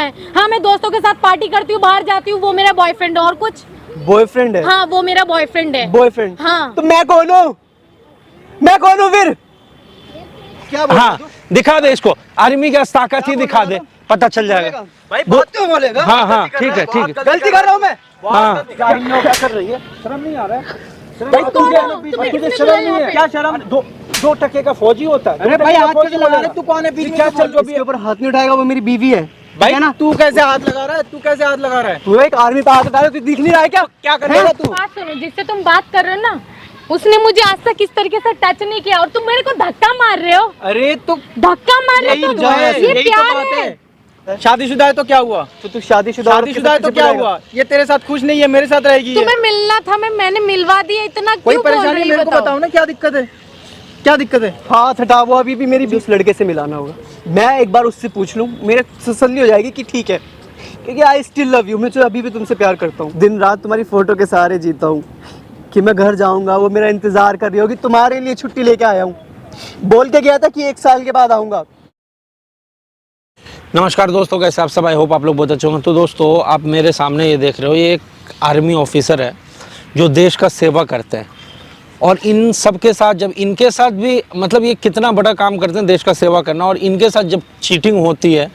मैं। हाँ, मैं दोस्तों के साथ पार्टी करती हूँ, बाहर जाती हूँ, वो मेरा बॉयफ्रेंड है। और कुछ बॉयफ्रेंड है? हाँ, वो मेरा बॉयफ्रेंड है। बॉयफ्रेंड? हाँ। तो मैं कौन हूँ? मैं कौन हूँ फिर? क्या बोल हाँ, दिखा दे इसको, आर्मी का ताकत ही दिखा दे, पता चल जाएगा। भाई बात क्यों बोलेगा? हाँ हाँ, ठीक है ठीक है। गलती कर रहा हूँ मैं। हाँ, क्या कर रही है? शर्म नहीं आ रहा है? भाई तुझे शर्म नहीं है? क्या शर्म? दो टके का फौजी होता है। अरे भाई हाथ कैसे लगा रहा है? तू कौन है? बीच में क्या चल? जो भी ऊपर हाथ नहीं उठाएगा वो मेरी बीवी है भाई ना। तू कैसे हाथ लगा रहा है? तू कैसे हाथ लगा रहा है? तू एक आर्मी पे हाथ लगा रहा है, तू दिख नहीं रहा है क्या? क्या करेगा तू? बात सुनो, जिससे तुम बात कर रहे हो ना, उसने मुझे आज तक इस तरीके से टच नहीं किया और तुम मेरे को धक्का मार रहे हो। अरे तो धक्का मार रहे हो, ये प्यार है। शादीशुदा है तो क्या हुआ? तो तू शादीशुदा है तो क्या हुआ? ये तेरे साथ खुश नहीं है, मेरे साथ रहेगी। तुम्हें मिलना था, मैंने मिलवा दिया, इतना कोई क्यों बोल परेशानी रही मेरे को बताओ ना, क्या दिक्कत है? क्या दिक्कत है? हाथ हटा, वो अभी भी मेरी उस लड़के से मिलाना होगा। मैं एक बार उससे पूछ लूं, मेरे तसल्ली हो जाएगी कि ठीक है, क्योंकि आई स्टिल लव यू। मैं तो अभी भी तुमसे प्यार करता हूँ, दिन रात तुम्हारी फोटो के सहारे जीता हूँ। कि मैं घर जाऊंगा, वो मेरा इंतजार कर रही होगी, तुम्हारे लिए छुट्टी लेके आया हूँ। बोल के गया था कि 1 साल के बाद आऊंगा। नमस्कार दोस्तों, कैसे आप सब? आई होप आप लोग बहुत अच्छे होंगे। तो दोस्तों, आप मेरे सामने ये देख रहे हो, ये एक आर्मी ऑफिसर है जो देश का सेवा करते हैं। और इन सब के साथ, जब इनके साथ भी, मतलब ये कितना बड़ा काम करते हैं देश का सेवा करना, और इनके साथ जब चीटिंग होती है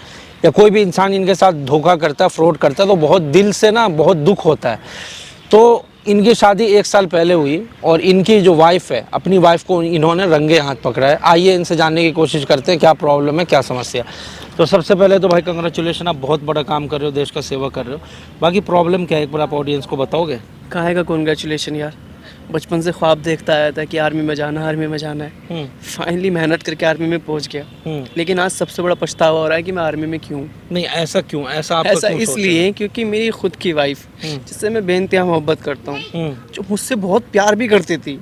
या कोई भी इंसान इनके साथ धोखा करता है, फ्रॉड करता है, तो बहुत दिल से ना बहुत दुख होता है। तो इनकी शादी 1 साल पहले हुई और इनकी जो वाइफ है, अपनी वाइफ को इन्होंने रंगे हाथ पकड़ा है। आइए इनसे जानने की कोशिश करते हैं क्या प्रॉब्लम है, क्या समस्या। तो सबसे पहले तो भाई कंग्रेचुलेशन, आप बहुत बड़ा काम कर रहे हो, देश का सेवा कर रहे हो। बाकी प्रॉब्लम क्या है, एक बार आप ऑडियंस को बताओगे? काहे का कॉन्ग्रेचुलेशन यार, बचपन से ख्वाब देखता आया था कि आर्मी में जाना है। फाइनली मेहनत करके आर्मी में पहुंच गया। लेकिन आज सबसे बड़ा पछतावा हो रहा है कि मैं आर्मी में क्यों। नहीं, ऐसा क्यों? ऐसा इसलिए क्योंकि मेरी खुद की वाइफ, जिससे मैं बेइंतहा मोहब्बत करता हूँ, जो मुझसे बहुत प्यार भी करती थी,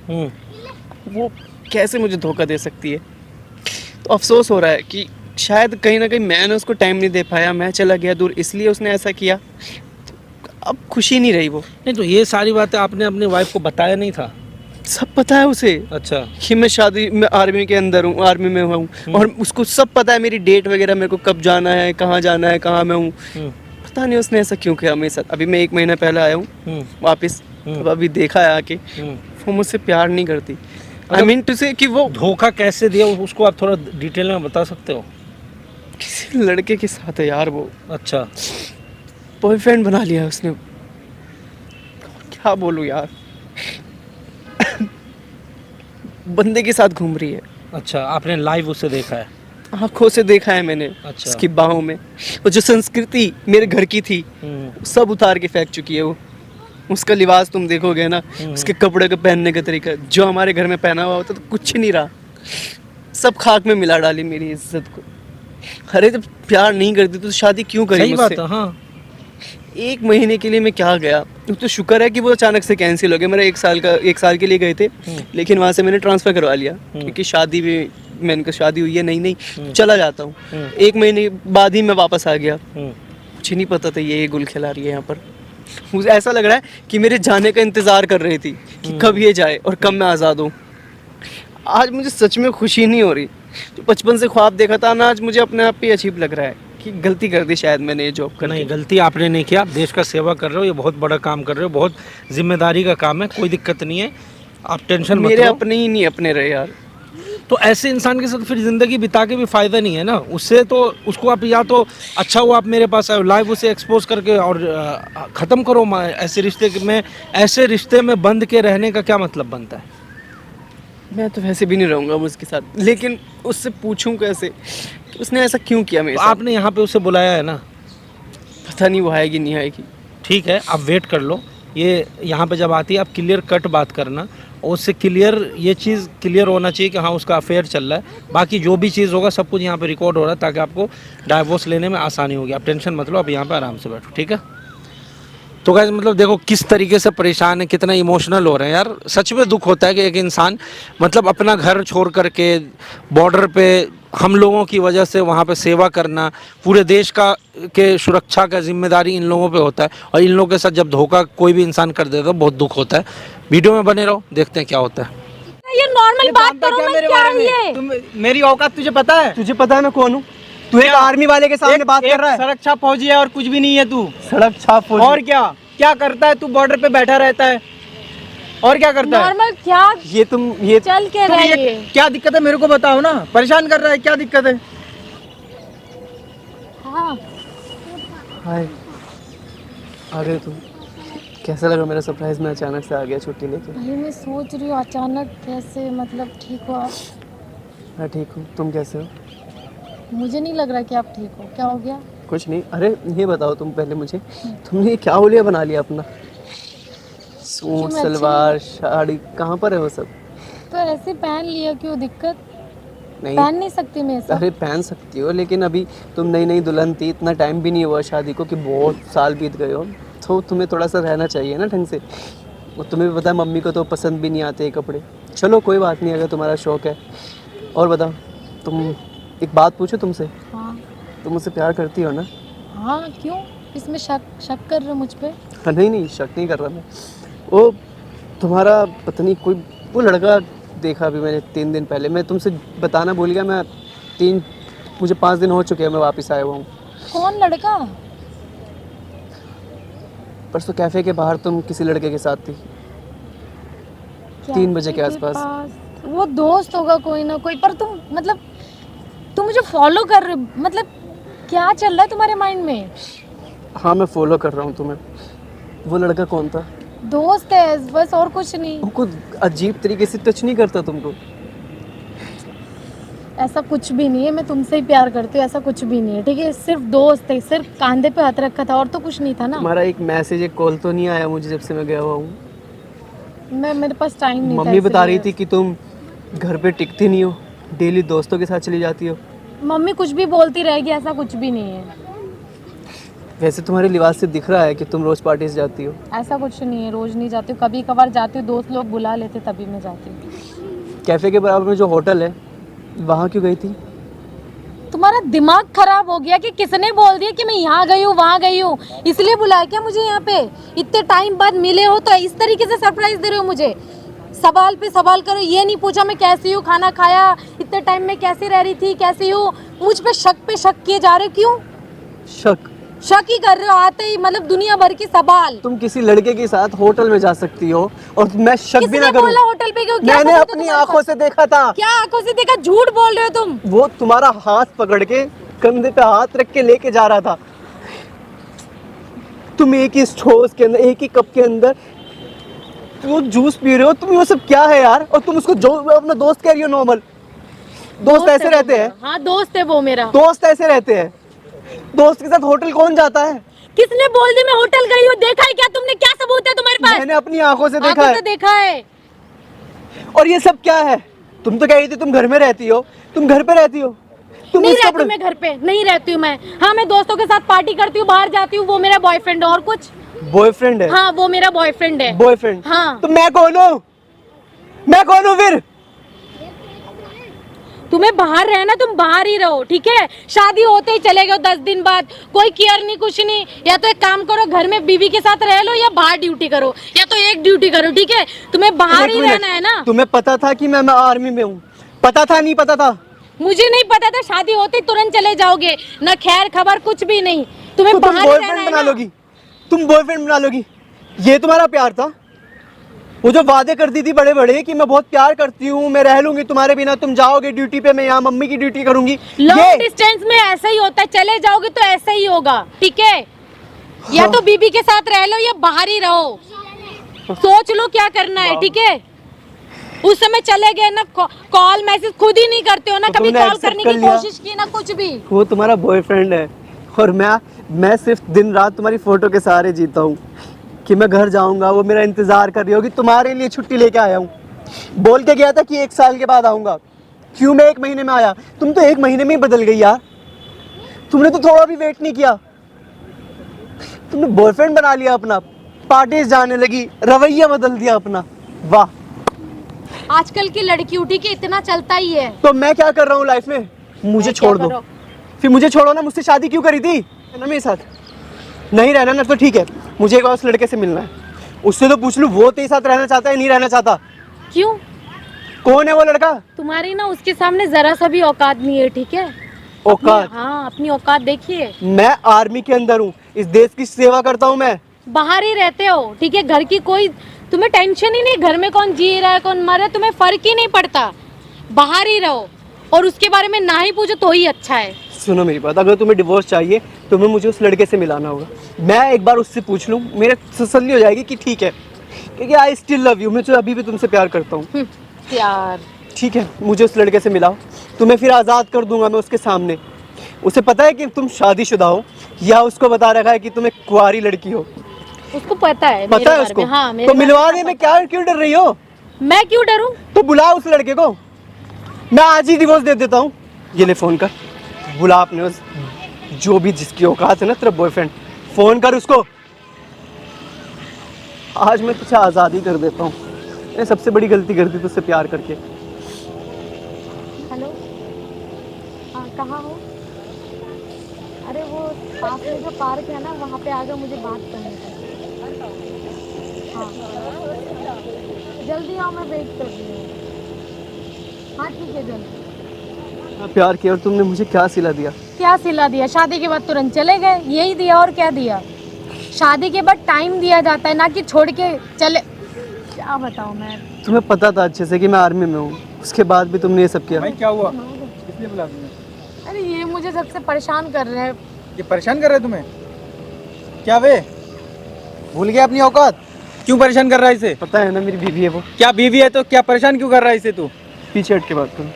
वो कैसे मुझे धोखा दे सकती है। तो अफसोस हो रहा है कि शायद कहीं ना कहीं मैंने उसको टाइम नहीं दे पाया, मैं चला गया दूर, इसलिए उसने ऐसा किया। अब खुशी नहीं रही वो। नहीं, तो ये सारी बातें आपने अपनी वाइफ को बताया नहीं था? सब पता है उसे। अच्छा। कि मैं आर्मी के अंदर हूँ, आर्मी में हूँ, और उसको सब पता है, मेरी डेट वगैरह, मेरे को कब जाना है, कहाँ मैं हूँ। पता नहीं उसने ऐसा क्यों किया मेरे साथ। अभी मैं 1 महीना पहले आया हूँ वापस, अब अभी देखा है आके, वो मुझसे प्यार नहीं करती। आई मीन टू से कि वो धोखा कैसे दिया उसको आप थोड़ा डिटेल में बता सकते हो? किसी लड़के के साथ है यार वो। अच्छा। बॉयफ्रेंड बना लिया उसने। क्या बोलूं यार। बंदे के साथ घूम रही है। अच्छा, आपने लाइव उसे देखा है? आंखों से देखा है मैंने। अच्छा। उसकी बाहों में वो जो संस्कृति मेरे घर की थी, सब उतार के फेंक चुकी है वो। उसका लिबास तुम देखोगे ना, उसके कपड़े को पहनने का तरीका, जो हमारे घर में पहना हुआ होता तो कुछ नहीं रहा, सब खाक में मिला डाली मेरी इज्जत को। अरे जब प्यार नहीं करती तो शादी क्यों करी मुझसे? सही बात है, हाँ। 1 महीने के लिए मैं क्या गया, तो शुक्र है कि वो अचानक से कैंसिल हो गया। मेरा 1 साल के लिए गए थे, लेकिन वहाँ से मैंने ट्रांसफ़र करवा लिया, क्योंकि शादी भी, मैंने कहा शादी हुई है, नहीं चला जाता हूँ। 1 महीने बाद ही मैं वापस आ गया। मुझे नहीं पता था ये गुल खिला रही है यहाँ पर। मुझे ऐसा लग रहा है कि मेरे जाने का इंतज़ार कर रही थी कि कब ये जाए और कब मैं आज़ाद हूँ। आज मुझे सच में खुशी नहीं हो रही। जो बचपन से ख्वाब देखा था ना, आज मुझे अपने आप पे अजीब लग रहा है कि गलती कर दी शायद मैंने ये जॉब कर। नहीं, गलती आपने नहीं किया, आप देश का सेवा कर रहे हो, ये बहुत बड़ा काम कर रहे हो, बहुत जिम्मेदारी का काम है, कोई दिक्कत नहीं है, आप टेंशन मत लो। मेरे अपने ही नहीं अपने रहे यार। तो ऐसे इंसान के साथ फिर ज़िंदगी बिता के भी फ़ायदा नहीं है ना। उससे तो उसको आप, या तो अच्छा हुआ आप मेरे पास आए, लाइव उसे एक्सपोज करके और ख़त्म करो ऐसे रिश्ते में। ऐसे रिश्ते में बंद के रहने का क्या मतलब बनता है? मैं तो वैसे भी नहीं रहूँगा उसके साथ, लेकिन उससे पूछूं कैसे कि उसने ऐसा क्यों किया मेरे साथ? आपने यहाँ पे उसे बुलाया है ना? पता नहीं वो आएगी नहीं आएगी। ठीक है, आप वेट कर लो। ये यहाँ पे जब आती है आप क्लियर कट बात करना, और उससे क्लियर, ये चीज़ क्लियर होना चाहिए कि हाँ उसका अफेयर चल रहा है। बाकी जो भी चीज़ होगा सब कुछ यहाँ पे रिकॉर्ड हो रहा है, ताकि आपको डाइवोर्स लेने में आसानी होगी। आप टेंशन मत लो, आप यहाँ पे आराम से बैठो, ठीक है? तो गाइस, मतलब देखो किस तरीके से परेशान है, कितना इमोशनल हो रहे हैं यार। सच में दुख होता है कि एक इंसान, मतलब अपना घर छोड़ करके बॉर्डर पे हम लोगों की वजह से वहाँ पे सेवा करना, पूरे देश का के सुरक्षा का जिम्मेदारी इन लोगों पे होता है, और इन लोगों के साथ जब धोखा कोई भी इंसान कर देता है, बहुत दुख होता है। वीडियो में बने रहो, देखते हैं क्या होता है। ये नॉर्मल बात करो, मैं क्या है ये? मेरी औकात तुझे पता है? तुझे पता है मैं कौन हूँ? तू एक आर्मी वाले के सामने बात कर रहा है। सड़क छाप फौजी है और कुछ भी नहीं है तू। सड़क छाप फौजी। और क्या क्या करता है तू? बॉर्डर पे बैठा रहता है और क्या करता है? नॉर्मल क्या ये चल के तुम रहा ये है? क्या दिक्कत है मेरे को बताओ ना, परेशान कर रहा है, क्या दिक्कत है? हाँ हाय, आ गए तुम। कैसा लगा मेरा सरप्राइज? में अचानक से आ गया छुट्टी लेके। भाई मैं सोच रही हूँ अचानक कैसे, मतलब ठीक हो आप? मैं ठीक हूँ, तुम कैसे हो? मुझे नहीं लग रहा कि आप ठीक हो। क्या हो गया? कुछ नहीं। अरे ये बताओ तुम पहले मुझे, तुमने ये क्या होलिया बना लिया अपना? सूट क्यों, सलवार साड़ी कहाँ पर है वो सब? तो ऐसे पहन लिया, क्यों दिक्कत? नहीं पहन नहीं सकती मैं ऐसा? अरे पहन सकती हो, लेकिन अभी तुम नई नई दुल्हन थी, इतना टाइम भी नहीं हुआ शादी को कि बहुत साल बीत गए हो, तो तुम्हें थोड़ा सा रहना चाहिए ना ढंग से। और तुम्हें भी पता है मम्मी को तो पसंद भी नहीं आते ये कपड़े। चलो कोई बात नहीं, अगर तुम्हारा शौक है। और बताओ, तुम एक बात पूछो तुमसे, हाँ तुम मुझसे प्यार करती हो ना? हाँ, क्यों इसमें शक कर रहे हो मुझ पे? हाँ, नहीं शक नहीं कर रहा मैं। वो तुम्हारा पता नहीं कोई वो लड़का देखा अभी मैंने 3 दिन पहले। मैं तुमसे बताना भूल गया। मुझे 5 दिन हो चुके हैं, मैं वापस आया हुआ हूँ। कौन लड़का? परसों कैफ़े के बाहर तुम किसी लड़के के साथ थी, 3 बजे के आसपास। वो दोस्त होगा कोई ना कोई, पर तुम मतलब तुम मुझे फॉलो कर रहे हो, मतलब क्या चल रहा है तुम्हारे माइंड में? हाँ मैं फॉलो कर रहा हूँ तुम्हें। वो लड़का कौन था? दोस्त है बस, और कुछ नहीं। वो कुछ अजीब तरीके से टच नहीं करता तुमको? ऐसा कुछ भी नहीं है, मैं तुमसे ही प्यार करती हूँ, ऐसा कुछ भी नहीं है, ठीक है? सिर्फ दोस्त है, सिर्फ कंधे पे हाथ रखा था और तो कुछ नहीं था ना। तुम्हारा एक मैसेज एक कॉल तो नहीं आया मुझे जब से मैं गया हुआ हूँ? मेरे पास टाइम नहीं था। मम्मी बता रही इसलिए। थी कि तुम घर पे टिकती नहीं हो, डेली दोस्तों के साथ चली जाती हो। मम्मी कुछ भी बोलती रहेगी, ऐसा कुछ भी नहीं है। वैसे तुम्हारे लिबास से दिख रहा है कि तुम रोज पार्टी से जाती हो। ऐसा कुछ नहीं है, रोज नहीं जाती हूँ, कभी कभार जाती हूँ, दोस्त लोग बुला लेते तभी मैं जाती हूँ। कैफ़े के बराबर में जो होटल है वहाँ क्यों गई थी? तुम्हारा दिमाग खराब हो गया कि किसने बोल दिया कि मैं यहाँ गई हूँ वहाँ गई हूँ? इसलिए बुलाया क्या मुझे यहाँ पे? इतने टाइम बाद मिले हो तो इस तरीके से सरप्राइज दे रहे हो मुझे? सवाल पे सवाल करो, ये नहीं पूछा मैं कैसी हूँ, खाना खाया, इतने टाइम में कैसी रह रही थी, कैसी हूँ? मुझ पे शक किए जा रहे हो, क्यों? शक ही कर रहे हो आते ही, मतलब दुनिया भर के सवाल। तुम किसी लड़के के साथ होटल में जा सकती हो और मैं शक भी ना करूं? बोला होटल पे क्यों? क्या मैंने सबूत है अपनी तुम्हारे आंखों पास? से देखा था। क्या आंखों से देखा? झूठ बोल रहे हो तुम। वो तुम्हारा हाथ पकड़ के कंधे पे हाथ रख के लेके जा रहा था। तुम एक ही स्ट्रोस के अंदर, एक ही कप के अंदर वो जूस पी रहे हो। तुम वो सब क्या है यार? और तुम उसको जो अपना दोस्त कह रही हो। नॉर्मल दोस्त ऐसे रहते हैं। हाँ दोस्त है वो मेरा। दोस्त ऐसे रहते हैं। दोस्त के साथ होटल कौन जाता है? किसने बोल दी मैं होटल गई हूँ? देखा है क्या तुमने? क्या सबूत है तुम्हारे पास? मैंने अपनी आंखों से देखा आंखों है। से देखा है। और ये सब क्या है? तुम तो कह रही थी तुम घर में रहती हो, तुम घर पे रहती हो। तुम नहीं इस रहती कपड़े मैं घर पे, नहीं रहती हूँ मैं। हाँ मैं दोस्तों के साथ पार्टी करती हूँ, बाहर जाती हूँ, वो मेरा बॉयफ्रेंड है। और कुछ? बॉयफ्रेंड है? हाँ वो मेरा बॉयफ्रेंड है। बॉयफ्रेंड? हाँ। तो मैं कौन हूँ? मैं कौन हूँ फिर? तुम्हें बाहर रहना, तुम बाहर ही रहो, ठीक है? शादी होते ही चले गए 10 दिन बाद, कोई केयर नहीं, कुछ नहीं। या तो एक काम करो, घर में बीवी के साथ रह लो, या बाहर ड्यूटी करो, या तो एक ड्यूटी करो, ठीक है? तुम्हें बाहर ही रहना है ना। तुम्हें पता था कि मैं आर्मी में हूँ? पता था नहीं पता था? मुझे नहीं पता था। शादी होते ही तुरंत चले जाओगे, ना खैर खबर कुछ भी नहीं। तुम्हें तो तुम बाहर ही रहना बॉयफ्रेंड है बना ना। लोगी? तुम बॉयफ्रेंड बना लोगी? ये तुम्हारा प्यार था? वो जो वादे करती थी बड़े बड़े कि मैं बहुत प्यार करती हूँ, मैं रह लूंगी तुम्हारे बिना, तुम जाओगे ड्यूटी पे, मैं यहाँ मम्मी की ड्यूटी करूंगी। लॉन्ग डिस्टेंस में ऐसा ही होता है, चले जाओगे तो ऐसा ही होगा, ठीक है? या तो बीबी के साथ रह लो या बाहर ही रहो। सोच लो क्या करना है, ठीक है? उस समय चले गए ना, कॉल मैसेज खुद ही नहीं करते हो ना, तो कभी तुमने कॉल accept करने कर की लिया? कोशिश की ना, कुछ भी। वो तुम्हारा बॉयफ्रेंड है और मैं सिर्फ दिन रात तुम्हारी फोटो के सहारे जीता हूँ कि मैं घर जाऊंगा, वो मेरा इंतजार कर रही होगी। तुम्हारे लिए छुट्टी लेके आया हूँ। बोल के गया था कि 1 साल के बाद आऊंगा। क्यों मैं 1 महीने में आया? तुम तो 1 महीने में ही बदल गई यार। तुमने तो थोड़ा भी वेट नहीं किया। तुमने बॉयफ्रेंड बना लिया अपना, पार्टीज जाने लगी, रवैया बदल दिया अपना। वाह, आजकल की लड़की उठी के इतना चलता ही है। तो मैं क्या कर रहा हूँ लाइफ में? मुझे छोड़ दो। फिर मुझे छोड़ो ना। मुझसे शादी क्यों करी थी ना मेरे साथ? नहीं रहना ना तो ठीक है, मुझे एक और उस लड़के से मिलना है। उससे तो पूछ लूं वो तेरे साथ रहना चाहता है नहीं रहना चाहता। क्यों? कौन है वो लड़का? तुम्हारी ना उसके सामने जरा सा भी औकात नहीं है, ठीक है? औकात। हाँ, अपनी औकात देखिए। मैं आर्मी के अंदर हूँ, इस देश की सेवा करता हूँ मैं। बाहर ही रहते हो, ठीक है, घर की कोई तुम्हें टेंशन ही नहीं, घर में कौन जी रहा है कौन मर रहा है तुम्हें फर्क ही नहीं पड़ता। बाहर ही रहो और उसके बारे में ना ही पूछो तो ही अच्छा है। सुनो मेरी बात, अगर तुम्हें डिवोर्स चाहिए तुम्हें मुझे उस लड़के से मिलाना होगा। मैं एक बार उससे पूछ लूँ, मेरे तसल्ली हो जाएगी कि ठीक है, क्योंकि आई स्टिल लव यू, मैं तो अभी भी तुमसे प्यार करता हूँ। यार ठीक है, मुझे उस लड़के से मिलाओ, तुम्हें फिर आज़ाद कर दूंगा मैं उसके सामने। उसे पता है कि तुम शादीशुदा हो या उसको बता रखा है कि तुम एक कुंवारी लड़की हो? उसको पता है, पता है उसको? हाँ, मेरे तो बारे मिलवा में दे, मैं क्या क्यों डर रही हो? मैं क्यों डरूं? तो बुला उस लड़के को, मैं आज ही डिवोर्स दे देता हूँ। ये ले फोन कर, बुला अपने उस जो भी जिसकी औकात है ना तेरा बॉयफ्रेंड, फोन कर उसको। आज मैं तुझे आज़ादी कर देता हूँ। मैंने सबसे बड़ी गलती कर दी तुझसे प्यार करके। हेलो, हाँ कहाँ हो? अरे वो पास में जो पार्क है ना वहाँ पे आ जाओ, मुझे बात करनी है। हाँ जल्दी आओ, मैं वेट कर रही हूँ। हाँ ठीक है जल्दी। प्यार किया और तुमने मुझे क्या सिला दिया? क्या सिला दिया? शादी के बाद तुरंत चले गए, यही दिया और क्या दिया? शादी के बाद टाइम दिया जाता है ना कि छोड़ के चले। क्या बताऊँ मैं? तुम्हें पता था अच्छे से कि मैं आर्मी में हूँ, उसके बाद भी तुमने ये सब किया। भाई क्या हुआ, इसलिए बुला तुमने? अरे ये मुझे सबसे परेशान कर रहे हैं। ये परेशान कर रहा है तुम्हें? क्या वे भूल गया अपनी औकात? क्यों परेशान कर रहा है इसे? पता है ना मेरी बीवी है वो। क्या बीवी है तो क्या परेशान क्यों कर रहा है इसे तू? पीछे हट के बात करो।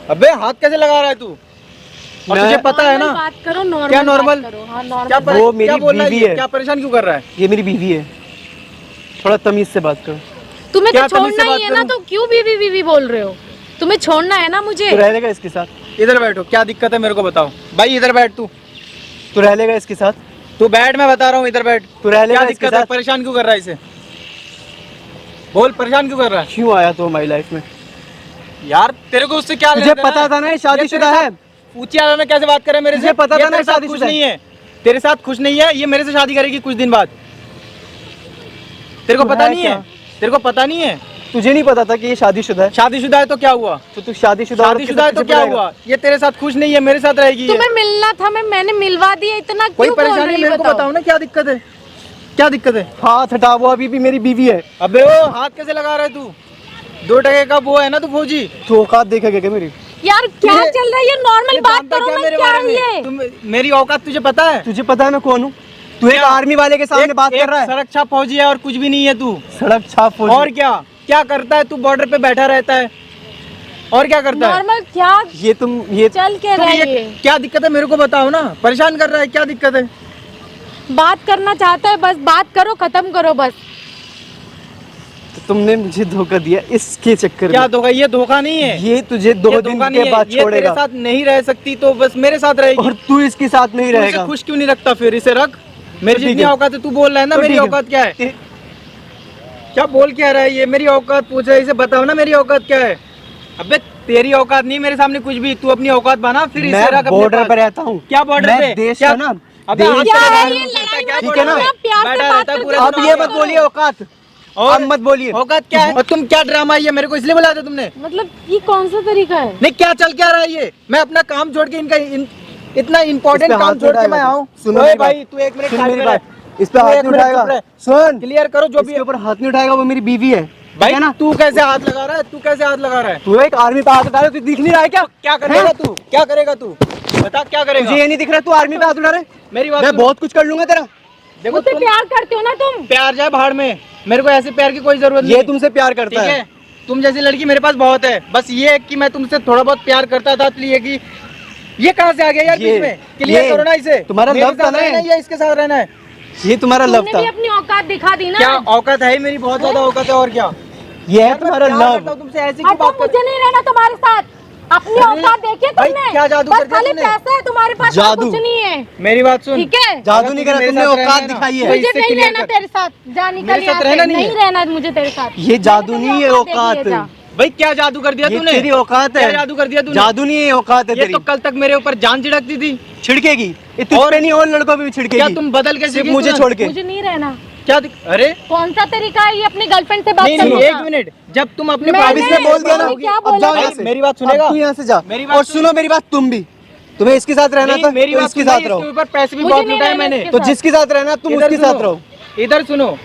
अबे हाथ कैसे लगा रहा है तू? और मैं- तुझे पता है ना नॉर्मल बात करो, नॉर्मल क्या बात नॉर्मल? करो। हाँ क्या नॉर्मल। वो मेरी क्या बोल रहा है बीवी ये? है। क्या परेशान क्यों कर रहा है? ये मेरी बीवी है, थोड़ा तमीज से बात करो। तुम्हें क्या तो तमीज से छोड़ना बात ही है ना, करूं? तो क्यों बीवी बीवी बोल रहे हो? तुम्हें छोड़ना है ना मुझे। तू रह लेगा इसके साथ? इधर बैठो, क्या दिक्कत है मेरे को बताओ। भाई इधर बैठ तू। तू रह लेगा इसके साथ? तू बैठ, मैं बता रहा हूँ, इधर बैठ। तू रह लेगा क्या इसके दिक्कत है? साथ? परेशान क्यों कर रहा है इसे? बोल, परेशान क्यों कर रहा है? क्यों आया तू हमारी लाइफ में? यार तेरे को उससे क्या तुझे लेना देना पता था ना ये शादीशुदा तेरे है? साथ ऊंची आवाज में कैसे बात करे मेरे से? तुझे पता ये था ना तेरे साथ शादीशुदा खुश नहीं है, तेरे साथ खुश नहीं है, ये मेरे से शादी करेगी कुछ दिन बाद। तेरे को तू पता है नहीं क्या? है? तेरे को पता नहीं है? तुझे नहीं पता था कि ये शादीशुदा है? शादीशुदा है तो क्या हुआ? तो तू शादीशुदा औरत के शादीशुदा है साथ तो पीछे क्या पड़ेगा? हुआ? ये तेरे साथ खुश नहीं है, मेरे साथ रहेगी ये। तुम्हें मिलना था, मैंने मिलवा दिया, इतना कोई क्यों बोल परेशानी रही मेरे को बताओ? बताओ ना, क्या दिक्कत है? क्या दिक्कत है? हाथ हटा, वो अभी भी मेरी बीवी है। अबे ओ हाथ कैसे लगा रहा है तू? 2 टके का वो है ना तू फौजी। तू औकात देखेगा क्या मेरी? यार क्या तुझे- चल रहा है? ये नॉर्मल ये बात जानता करो क्या ना, मेरे क्या बारे है ये? में? तुम मेरी औकात तुझे पता है? तुझे पता है मैं कौन हूँ? तू एक क्या? आर्मी वाले के सामने बात कर रहा है? सड़क छाप फौजी है और कुछ भी नहीं है तू। सड़क छाप फौजी। और क्या क्या करता है तू? बॉर्डर पे बैठा रहता है और क्या करता है? नॉर्मल क्या ये ये चल के तुम रहा ये है ये? क्या दिक्कत है मेरे को बताओ ना। परेशान कर रहा है, क्या दिक्कत है? बात करना चाहता है, बस बात करो, खत्म करो बस। तो तुमने मुझे धोखा दिया इसके चक्कर क्या में। धोखा? ये धोखा नहीं है, ये तुझे 2 ये दिन धोखा के नहीं है। बाद ये तेरे छोड़ेगा साथ नहीं रह सकती तो बस मेरे साथ रहेगी। और तू इसके साथ नहीं तू इसे रहेगा। खुश क्यों नहीं रखता? फिर इसे रख। मेरी ठीक जितनी है। औकात है तू बोल रहा है ना, तो मेरी ठीक है। औकात क्या है? क्या बोल क्या रहा है ये? मेरी औकात पूछ रहा है, इसे बताओ ना मेरी औकात क्या है। अबे तेरी औकात नहीं मेरे सामने कुछ भी। तू अपनी औकात बना, फिर इसे रख मैं अपने बॉर्डर पास। पर रहता हूँ। क्या बॉर्डर मैं पे? देश क्या? का ना अबे देश हाथ क्या से है लगा ये रहा है, लड़ाई? क्या ठीक है ना? border पे? प्यार से बैठा बात रहता है करके पूरे आप दिन ये ऑफिस मत में। बोलिए औकात, और आप मत बोलिए। औकात क्या है? और तुम क्या ड्रामा है ये? मेरे को इसलिए बुलाया था तुमने? मतलब ये कौन सा तरीका है? नहीं क्या चल क्या रहा है ये? मैं अपना काम छोड़ के इतना इंपॉर्टेंट इस पे काम हाथ छोड़ के उठाएगा मैं तू। आऊँ? सुनो ओए मेरी भाई बात। तू 1 मिनट सुन साइड मेरी पे बात, रह। इस पे तू हाथ 1 नहीं मिनट चुप उठाएगा। रह। सुन, क्लियर करो जो भी इसके ऊपर हाथ नहीं उठाएगा, वो मेरी बीवी है। भाई ठीक है ना? तू कैसे हाथ लगा रहा है? तू कैसे हाथ लगा रहा है? तू एक आर्मी पे हाथ उठा रहा है, तू दिख नहीं रहा है क्या? क्या करेगा तू? क्या करेगा तू? बता क्या करेगा? तुझे ये नहीं दिख रहा तू आर्मी पे हाथ उठा रहा है? मेरी बात मैं सुन। बहुत कुछ कर लूंगा तेरा। देखो मुझसे तुम प्यार करते हो ना तुम? प्यार जाए भाड़ में, मेरे को ऐसे प्यार की कोई जरूरत नहीं। ये तुमसे प्यार करता ठीक है। है, तुम जैसी लड़की मेरे पास बहुत है। बस ये है कि मैं तुमसे थोड़ा बहुत प्यार करता था, इसलिए कि ये कहाँ से आ गया यार ये- बीच में? क्लियर ये करो ना इसे। तुम्हारा मेरे love था साथ ना रहना ये? है या इसके साथ रहना है? ये तुम्हारा लव तुमने था। भी अपनी औकात दिखा दी ना। क्या औकात है मेरी? बहुत ज्यादा औकात है। और क्या? ये है यार, मैं तुम्हारा प्यार लव। करता हूं तुमसे, ऐसे क्यों हटो, बात कर? मुझे नहीं रहना तुम्हारे साथ। अपनी अरे, औकात देखिए भाई, तुमने। क्या जादू बस कर दिया खाली तुमने? पैसा है तुम्हारे पास, और जादू। कुछ नहीं है। मेरी बात सुन। ठीक है, जादू नहीं करा मेरे तुमने, साथ रहना औकात है ना? दिखाई तो है। मुझे इससे नहीं clear रहना कर। तेरे साथ। जा निकल मेरे साथ यहाँ से। रहना नहीं है? नहीं रहना है मुझे तेरे साथ। ये जादू मैंने नहीं है, तेरी औकात देखी है, जा। भाई क्या जादू कर दिया ये तूने? तेरी औकात है। क्या जादू कर दिया तूने? जादू नहीं है, औकात है ये तेरी। तो कल तक मेरे ऊपर जान छिड़कती थी। छिड़केगी ये तुझ और- पे नहीं, और लड़कों पे भी छिड़केगी। क्या तुम बदल के सिर्फ सीखी मुझे तुरंत? छोड़ के। मुझे नहीं रहना। क्या अरे कौन सा तरीका है ये अपनी गर्लफ्रेंड से बात नहीं नहीं, करने एक का? मिनट। जब तुम अपने मैंने- अब इसने बोल दिया ना, क्या अब बोला? जाओ भाई, यहाँ से। मेरी बात सुनेगा? अब तू यहाँ से जा। मेरी बात और सुन। सुनो मेरी बात तुम भी। तुम्हें इसके साथ रहना नहीं, था मेरी तो बात इसके सुनो, साथ इसके रहो। ऊपर पैसे भी मुझे बहुत नहीं लुटाए रहना मैंने। इसके तो साथ। जिसके साथ रहना तुम इधर उसके साथ सुनो, रहो। इधर सुनो,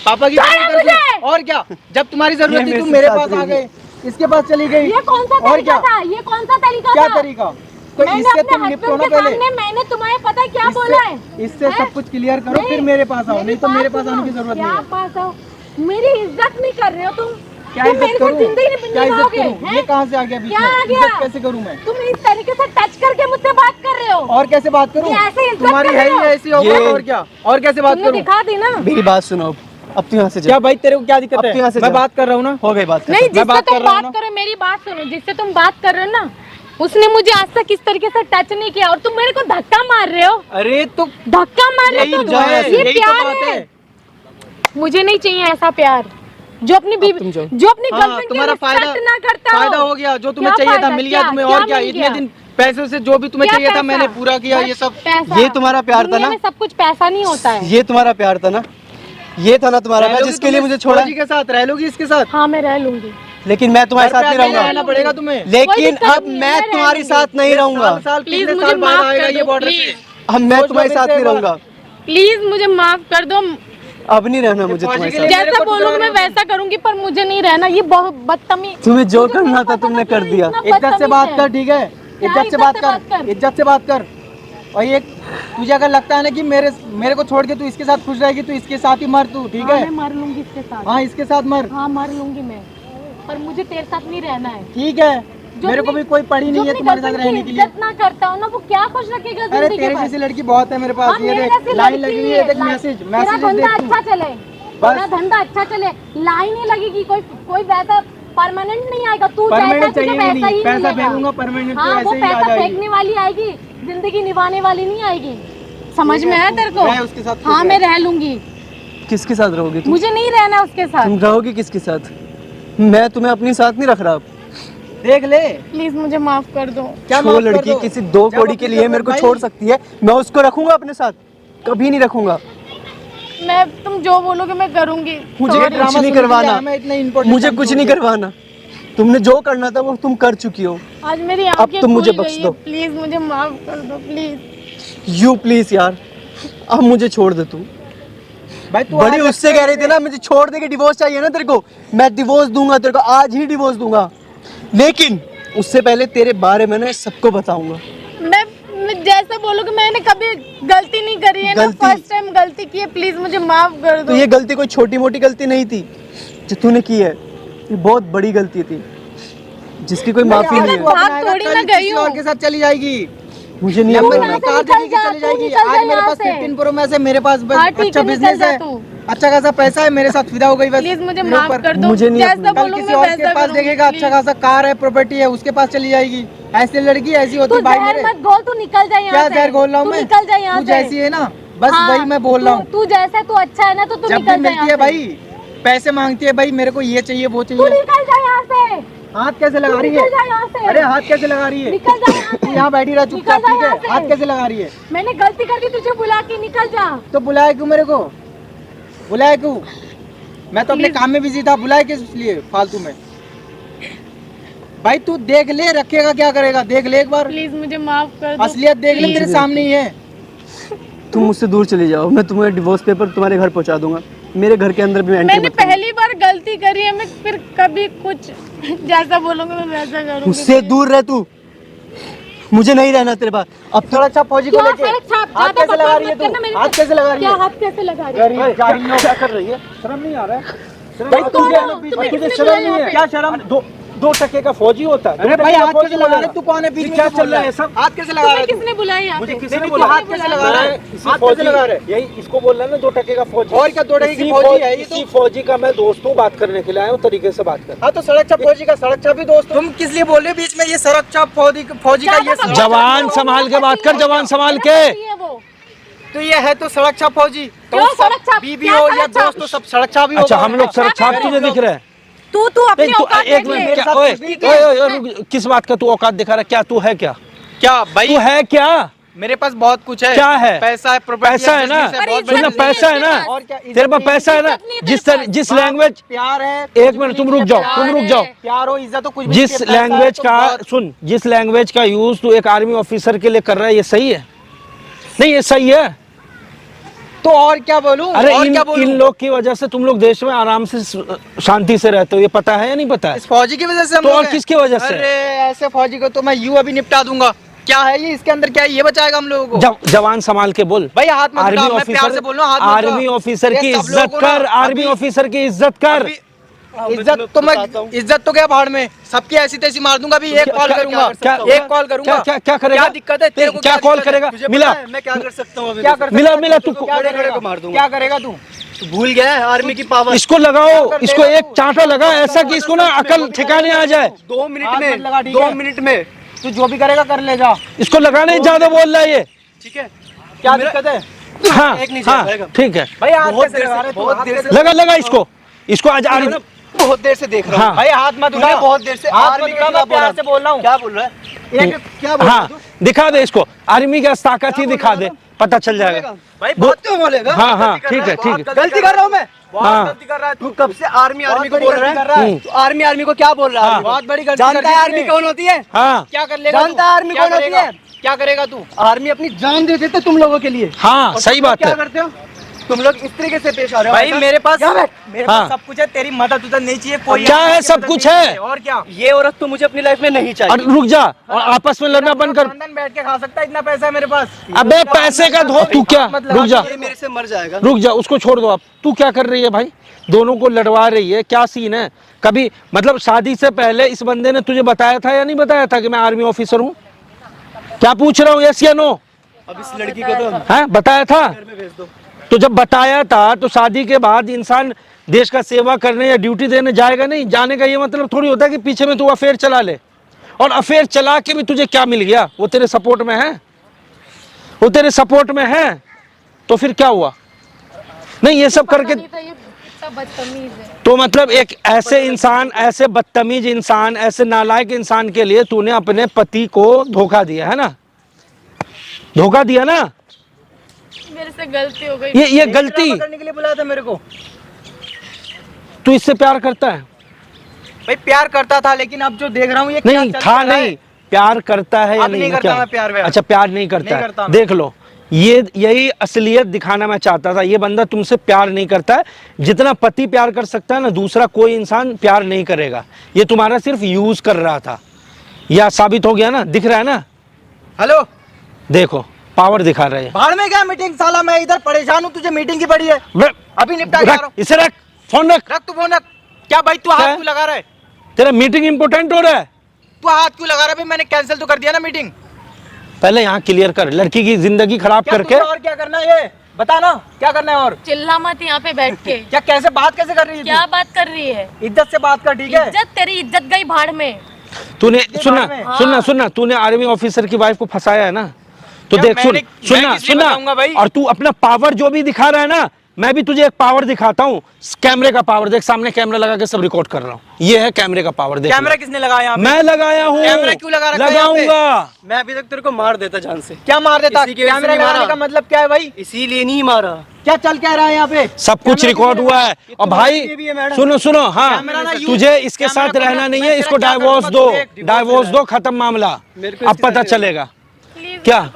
पापा की छोड़ो बात इधर मुझे। सुनो। और क्या, जब तुम्हारी ये जरूरत थी मेरे तुम से मेरे साथ पास आ रहेगी। गए, इसके पास चली गई। ये कौन सा और तरीका क्या, था? ये कौन सा तरीका क्या था? तरीका? तो मैंने इससे अपने तुम निपटो हस्बैंड ना के पहले, सामने मैंने तुम्हें पता है क्या बोला है? इससे हैं? सब कुछ क्लियर करो, नहीं, फिर मेरे पास आओ, मेरी नहीं तो मेरे बात पास आने की सुनो। जरूरत क्या नहीं है। पास आओ? मेरी इज्जत नहीं कर रहे हो तुम। क्या तुम इज्जत मेरे साथ करूं? जिंदगी नहीं क्या इज्जत निभाओगे, करूं? हैं? ये कहाँ से आ गया बीच क्या में? आ गया? इज्जत कैसे करूं मैं? तुम इस तरीके से टच करके मुझसे बात कर रहे हो। और कैसे बात करूं? ये ऐसे इज्जत तुम्हारी कर है रहे ही हो? ऐसी औकात, ये- और क्या, और कैसे बात तुमने करूं? दिखा दी ना। मेरी बात सुनो, अब तू यहाँ से जा। क्या भाई, तेरे को क्या दिक्कत अब तो यहाँ से है? मैं जा। बात कर रहा हूँ ना। हो गई बात खत्म। नहीं, मैं जिससे बात तुम कर रहा हूँ बात करो, मेरी बात सुनो, जिससे तुम बात कर रहे हो ना, उसने मुझे आज तक इस तरीके से टच नहीं किया और तुम मेरे को धक्का मार रहे हो। अरे तो धक्का मार रहे यही हो तो तुम। है, ये यही तो प्यार बात है। है। मुझे नहीं चाहिए ऐसा प्यार जो अपनी तुम बीवी, जाओ। जो अपनी हाँ, गर्लफ्रेंड तुम्हारा की रिस्पेक्ट ना करता हो। फायदा हो गया, जो तुम्हें क्या चाहिए था फायदा? मिल गया क्या? तुम्हें, क्या और क्या, मिल इतने गया? दिन पैसों से जो भी तुम्हें क्या चाहिए था पैसा? मैंने पूरा किया, ये बस सब। पैसा। ये तुम्हारा प्यार था दुनिया ना? में सब कुछ पैसा नहीं होता है। ये तुम्हारा प्यार था ना? ये था ना तुम्हारा रह प्यार लोगी जिसके लिए तुम मुझे इस छोड़ा? फौजी के साथ रह लोगी, इसके साथ हाँ, मैं रह लूंगी। लेकिन मैं तुम्हारे साथ नहीं घर पे रहूंगा। रहना पड़ेगा तुम्हें। कोई लेकिन दिक्कत अब नहीं है, मैं मैं रह तुम्हारे लूंगी। साथ नहीं रहूंगा। साल साल प्लीज कितने मुझे साल बाद माफ आएगा कर ये दो, बॉर्डर प्लीज। से? अब मैं सोच लो तुम्हारे फिर साथ से नहीं एक बार। रहूंगा। प्लीज मुझे माफ कर दो। अब नहीं रहना मुझे फौजी तुम्हारे के साथ। लिए- मेरे जैसा को बोलोगे टुकड़ा मैं नहीं वैसा करूंगी, पर मुझे नहीं रहना। ये बहुत बदतमीज। तुम्हें जो मुझे करना नहीं था पता तुमने कि कर तू दिया। इतना इज्जत से बदतमीज बात है। कर, ठीक है? क्या इज्जत से बात कर, कर? इज्जत से बात कर। और ये तुझे अगर लगता है ना कि मेरे को छोड़ के तू इसके साथ खुश रहेगी, तो इसके साथ ही मर तू, ठीक हाँ, है? मैं मर लूंगी इसके साथ। हाँ, इसके साथ मर, हाँ, मर लूंगी मैं, पर मुझे तेरे साथ नहीं रहना है। ठीक है? जो मेरे को अपनी- भी कोई पड़ी जो नहीं है अपनी तुम्हारे साथ गर्लफ्रेंड रहने की के लिए। इज्जत ना करता हूँ ना, वो क्या खुश रखेगा अरे जिंदगी तेरे भर? जैसी लड़की बहुत है मेरे पास। हाँ, ये मेरे देख, जैसी लाइन लड़की लगी हुई है, देख लाइन- मैसेज तेरा मैसेज धंधा देख तू। अच्छा चले, तेरा धंधा अच्छा चले, लाइन ही लगेगी। कोई वैसा परमानेंट नहीं आएगा। तू जैसा परमानेंट तुझे चाहिए वैसा नहीं, ही पैसा मिलेगा। फेंकूंगा, परमानेंट तो हाँ, वो ऐसे ही आ पैसा जाएगी। फेंकने वाली आएगी, जिंदगी निभाने वाली नहीं आएगी। समझ में आया तेरे को? रह उसके साथ, हाँ, खुश मैं रह। रह लूंगी। किसके साथ रहोगे तुम? मुझे नहीं रहना उसके साथ। तुम रहोगी किसके साथ? मैं तुम्हें अपने साथ नहीं रख रहा अब। देख ले, प्लीज मुझे माफ कर दो। क्या जो माफ कर लड़की दो? किसी 2 जब कौड़ी अपनी के लिए मेरे को भाई- छोड़ सकती है, मैं उसको रखूंगा अपने साथ? कभी नहीं रखूंगा। तुम जो बोलोगे मैं करूंगी। मुझे Sorry। कुछ ड्रामा नहीं सुनने के लिए करवाना। हमें इतना important मुझे काम कुछ छोड़ नहीं दो। करवाना। तुमने जो करना था वो तुम कर चुकी हो। आज मेरी आंखें तुम मुझे खुल बख्श गई दो। है। प्लीज मुझे माफ कर दो, प्लीज। यू प्लीज यार, अब मुझे छोड़ दे तू। भाई तू बड़ी आज उससे कह रही थी ना मुझे छोड़ दे के डिवोर्स चाहिए ना तेरे को, मैं डिवोर्स दूंगा तेरे को, आज ही डिवोर्स दूंगा। लेकिन उससे पहले तेरे बारे में ना सबको बताऊंगा। मैं जैसा बोलोगे, मैंने कभी गलती नहीं करी है ना, गलती? फर्स्ट टाइम गलती की है। प्लीज मुझे माफ कर दो। तो ये गलती कोई छोटी मोटी गलती नहीं थी जो तूने की है, ये बहुत बड़ी गलती थी जिसकी कोई माफी आज नहीं तू है। भाग अपनाएगा, थोड़ी कल ना किसी गई हूँ। और के साथ चली जाएगी। मुझे नहीं लंबी अपना यहाँ से कार निकल देखी जा, चली तू जाएगी। निकल जा आज मेरे यहाँ पास से। 15 प्रो मैक्स है, मेरे पास बस हाँ, ठीक अच्छा है, निकल बिजनेस जा है, तू। अच्छा खासा पैसा है, मेरे साथ फिदा हो गई बस। प्लीज मुझे मेरे माफ ऊपर। कर दो। मुझे नहीं जैसा अपना। कल बोलोगे किसी मैं और वैसा के पास करूंगी, देखेगा, अच्छा please। खासा कार है, प्रॉपर्टी है, उसके पास चली जाएगी। ऐसी लड़की ऐसी होती तू है भाई जहर मेरे। मत घोल, तू निकल जा यहाँ क्या से। जहर घोल रहा हूँ तू मैं? निकल जा यहाँ तू से। जैसी है ना, बस हाँ, वही मैं बोल रहा हूँ। तू जैसा तू अच्छा है ना, तो तू जब भी निकल जा मिलती है यहाँ भाई, पैसे मांगती है भाई, मेरे को ये चाहिए वो से। तू चाहिए। निकल जा यहाँ से। हाथ कैसे लगा तू रही निकल जा है? यहाँ से। अरे हाथ कैसे लगा रही है? निकल जा यहाँ तू से। यहाँ बैठी रह चुपचाप, निकल जा ठीक यहाँ है? से। हाथ कैसे लगा रही है? मैंने गलती कर दी तुझे बुला के, निकल जा। तो बुलाए क्यों मेरे को? बुलाए क्यों? मैं तो अपने Please। काम में बिजी था, बुलाए किस लिए फालतू में? भाई तू देख ले, रखेगा क्या करेगा, देख ले एक बार। प्लीज मुझे माफ कर दो। असलियत देख ले, तेरे सामने ही है। तुम मुझसे दूर चली जाओ, मैं तुम्हें डिवोर्स पेपर तुम्हारे घर पहुंचा दूंगा। मेरे घर के अंदर भी एंट्री मैंने मत करना। पहली बार गलती करी है, मैं फिर कभी कुछ जैसा बोलोगे मैं वैसा करूंगी। मुझसे दूर रह तू, मुझे नहीं रहना तेरे पास। अब तो थोड़ा अच्छा फौजी को क्या लेके सड़क छाप? हाथ ज्यादा कैसे लगा रही है बकवास मत करना तू? मेरे हाथ से। कैसे लगा रही क्या है? हाथ कैसे लगा रही है? गरीब जाहिल लोग क्या कर रही है? शर्म नहीं आ रहा है? भाई कौन तुझे हो? तुम्हें तुझे किसने शर्म बुलाया नहीं है? यहाँ क्या शर्म? 2 टके का फौजी होता है। अरे भाई हाथ कैसे लगा रहे? तू कौन है बीच में? क्या जो चल बोल रहा है सब? हाथ कैसे लगा तुम्हें रहा है? किसने बुलाया यहाँ पे? किसी ने नहीं, बोला हाथ कैसे लगा रहा है? हाथ कैसे लगा रहा है? यही इसको बोल रहा है ना 2 टके का फौजी। और क्या 2 टके की इसी फौजी है ये तो? इसी फौजी का मैं दोस्त हूँ, बात करने के लिए आया हूँ, तरीके से बात कर। हाँ तो सड़क छाप फौजी का सड़क छाप भी दोस्त। तुम किस लिए बोल रहे हो बीच में? ये सड़क छाप फौजी का ये सड़क- जवान संभाल के बात कर, जवान संभाल के। ये वो। तो ये है तो सड़क छाप फौजी। तो क्यों सब सड़क छाप? बीबी क्या हो सड़क या छाप? दोस्त, तो सब सड़क छाप ही अच्छा, होगा। हम लोग सड़क छाप तुझे दिख रहे हैं? तू अपनी नहीं, तू औकात एक देख ले। मिनट, क्या साथ ओए कुछ नहीं ओए ओए, रुक, किस बात का तू औकात दिखा रहा है? क्या तू है क्या? क्या भाई? तू है क्या? मेरे पास बहुत कुछ है। क्या है? पैसा है, property पैसा है ना, business बहुत सुनना, बड़ा। पैसा है ना, और क्या, इज्जत तेरे पास नहीं है, पैसा है ना, जिस लैंग्वेज, प्यार है। एक मिनट तुम रुक जाओ, प्यार हो, इज्जत हो, कुछ भी जिस नहीं, पैसा है लैंग्वेज तो का बहुत- सुन, जिस लैंग्वेज का यूज तू एक आर्मी ऑफिसर के लिए कर रहा है, ये सही है? नहीं, ये सही है? तो और क्या बोलूं? अरे और इन क्या बोलूं? इन लोग की वजह से तुम लोग देश में आराम से शांति से रहते हो, ये पता है या नहीं पता है? इस फौजी की वजह से हम तो लोग और हैं। किसकी वजह से? अरे ऐसे फौजी को तो मैं यूं अभी निपटा दूंगा। क्या है ये, इसके अंदर क्या है, ये बचाएगा हम लोगों को? जवान संभाल के बोल भाई हाथ मत आर्मी उठाओ, मैं प्यार से बोल रहा हूं, हाथ मत उठाओ। आर्मी ऑफिसर ये की सब इज्जत लोगों को ना कर, आर्मी अभी- ऑफिसर की इज्जत कर। अभी इज्जत तो मैं, इज्जत तो क्या भाड़ में, सबकी ऐसी तैसी मार दूंगा। अभी एक कॉल करूंगा, एक कॉल करूंगा। क्या करेगा? क्या दिक्कत है तेरे को? क्या कॉल दिक्कत है? करेगा? तुझे मिला? पता है मैं क्या कर सकता हूँ? क्या कर मिला मिला तू क्या करेगा? मार दूंगा। क्या करेगा तू? भूल गया है आर्मी की पावर। इसको लगाओ, कर इसको देगा एक तू? चांटा लगा ऐसा कि इसको ना अकल ठिकाने आ जाए। 2 मिनट हाथ में, मत लगा, ठीक 2 है? मिनट में, तू जो भी करेगा कर ले जा। इसको लगाने ज्यादा बोल रहा है ये। ठीक है? क्या मेरा- दिक्कत है? हाँ एक नहीं हाँ जाएगा। ठीक है, भाई हाथ बहुत कैसे देर लगा से- रहे तू? बहुत हाथ देर कैसे से- लगा लगा इसको आज आर्मी बहुत देर से देख रहा हाँ। हूँ। भाई हाथ मत उठा, तूने बहुत देर से हाथ आर्मी मत के उठा, मैं खिलाफ बोल प्यार से बोल रहा हूँ। क्या बोल रहा है? एक क्या बोल रहा हाँ, दिखा दे इसको, आर्मी की ताकत ही दिखा दे, पता चल जाएगा। भाई बहुत क्यों बोलेगा? हाँ हाँ ठीक है ठीक है। गलती कर रहा हूँ मैं। हाँ। गलती कर रहा है तू तू। कब से आर्मी बहुत को बड़ी बोल गलती कर रहा रहा है? है। तू आर्मी को क्या बोल रहा है? हाँ। बहुत बड़ी गलती जानता कर है दी आर्मी तूने। कौन होती है? हाँ क्या कर लेगा? जानता तू? है आर्मी क्या कौन होती करेगा? है? क्या करेगा तू? आर्मी अपनी जान दे देते तुम लोगों के लिए। हाँ और सही तुम लोग बात क्या है। करते हो? तुम लोग इस तरीके से पेश आ रहे हो। भाई मेरे पास क्या बैठ? मेरे हाँ। पास सब कुछ है, तेरी मदद उदद नहीं चाहिए कोई। क्या है? आपकी सब मदद कुछ नहीं है। चाहिए। और क्या? ये औरत तो मुझे अपनी लाइफ में नहीं और चाहिए। रुक जा, और आपस में लड़ना बंद कर। खानदान बैठ के खा सकता है, इतना पैसा है मेरे पास। अबे पैसे का धो, तू क्या, मत लगा, रुक जा ये मेरे से मर जाएगा। रुक जा, उसको छोड़ दो आप। तू क्या कर रही है भाई? दोनों को लड़वा रही है, क्या सीन है? कभी मतलब शादी से पहले इस बंदे ने तुझे बताया था या नहीं बताया था कि मैं आर्मी ऑफिसर हूँ? क्या पूछ रहा हूँ, यस या नो? अब इस लड़की को तो है, बताया था? घर में भेज दो। तो जब बताया था तो शादी के बाद इंसान देश का सेवा करने या ड्यूटी देने जाएगा नहीं? जाने का ये मतलब थोड़ी होता है कि पीछे में तू अफेयर चला ले। और अफेयर चला के भी तुझे क्या मिल गया? वो तेरे सपोर्ट में है, वो तेरे सपोर्ट में है, तो फिर क्या हुआ? नहीं, ये सब करके बदतमीज है। तो मतलब एक ऐसे इंसान, ऐसे बदतमीज इंसान, ऐसे नालायक इंसान के लिए तूने अपने पति को धोखा दिया है ना? धोखा दिया ना? मेरे से गलती हो गई। ये गलती, करने के लिए बुलाया था मेरे को। तू इससे प्यार करता है? भाई प्यार करता था, लेकिन अब जो देख रहा हूँ ये क्या नहीं चल था, रहा है? नहीं प्यार करता है या अब नहीं नहीं? करता क्या? मैं प्यार व्यार। अच्छा, प्यार नहीं करता नहीं है। करता मैं। देख लो, ये यही असलियत दिखाना मैं चाहता था। ये बंदा तुमसे प्यार नहीं करता है। जितना पति प्यार कर सकता है ना, दूसरा कोई इंसान प्यार नहीं करेगा। ये तुम्हारा सिर्फ यूज कर रहा था, यह साबित हो गया ना? दिख रहा है ना? हेलो, देखो पावर दिखा रहे हैं। भाड़ में क्या मीटिंग? साला मैं इधर परेशान हूँ, तुझे मीटिंग की पड़ी है। अभी निपटा के आ रहा रख हूँ। इसे, रख फोन रख। रख तू फोन रख। क्या भाई तू क्या हाथ है? क्यों लगा रहा है? तेरा मीटिंग इंपोर्टेंट हो रहा है? तू हाथ क्यों लगा रहा है? भाई मैंने कैंसिल तो कर दिया ना मीटिंग। पहले यहाँ क्लियर कर, लड़की की जिंदगी खराब क्या करके। तुझे और क्या करना है? ये बता ना, क्या करना है? और चिल्ला मत यहाँ पे बैठ के। क्या, कैसे बात कैसे कर रही है क्या बात कर रही है? तू? इज्जत से बात कर, ठीक है? इज्जत, तेरी इज्जत गई भाड़ में। तूने सुनना बारे में। सुनना सुनना, तूने आर्मी ऑफिसर की वाइफ को फंसाया है ना? तो क्या देख, सुन मैं सुनना किस लिए बताऊंगा भाई? सुनना, और तू अपना पावर जो भी दिखा रहा है ना, मैं भी तुझे एक पावर दिखाता हूँ। कैमरे का पावर देख, सामने कैमरा लगा के सब रिकॉर्ड कर रहा हूँ। ये है कैमरे का पावर, देख। कैमरा किसने लगाया यहाँ पे? मैं लगाया हूँ। कैमरा क्यों लगा रखा है यहाँ पे? लगाऊंगा। मैं अभी तक तेरे को मार देता जान से। क्या मार देता? इसी की वजह से कैमरा नहीं लगाने मारा। का मतलब क्या है भाई? इसीलिए नहीं मारा। क्या चल क्या रहा है यहाँ पे? सब कुछ कैमरा रिकॉर्ड किसने हुआ लगाया? है। ये और तो भाई बात ये भी है मैडम। सुनो सुनो, हाँ, कैमरा ना यूज- तुझे इसके कैमरा साथ को रहना मैं नहीं तेरा है। इसको क्या डाइवोर्स करूंगा, दो, तू देख, डाइवोर्स दो, खत्म मामला। मेरे को अब इसके साथ पता रहना है। चलेगा प्लीज क्या।